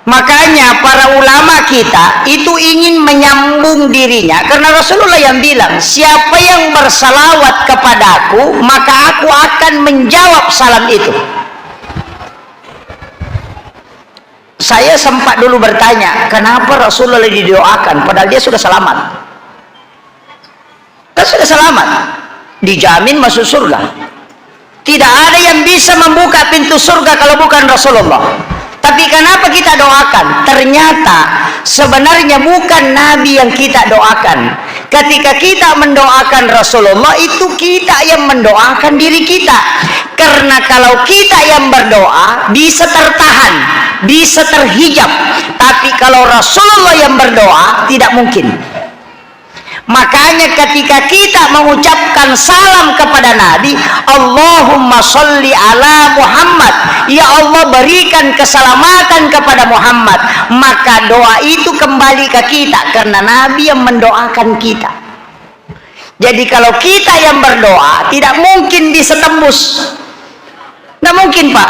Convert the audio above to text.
Makanya para ulama kita itu ingin menyambung dirinya, karena Rasulullah yang bilang, siapa yang bersalawat kepadaku maka aku akan menjawab salam itu. Saya sempat dulu bertanya, kenapa Rasulullah didoakan padahal dia sudah selamat? Kan sudah selamat, dijamin masuk surga. Tidak ada yang bisa membuka pintu surga kalau bukan Rasulullah. Tapi kenapa kita doakan? Ternyata sebenarnya bukan Nabi yang kita doakan. Ketika kita mendoakan Rasulullah, itu kita yang mendoakan diri kita. Karena kalau kita yang berdoa bisa tertahan, bisa terhijab. Tapi kalau Rasulullah yang berdoa tidak mungkin. Makanya ketika kita mengucapkan salam kepada Nabi, Allahumma sholli ala Muhammad, ya Allah berikan keselamatan kepada Muhammad, maka doa itu kembali ke kita karena Nabi yang mendoakan kita. Jadi kalau kita yang berdoa tidak mungkin bisa tembus, nggak mungkin Pak.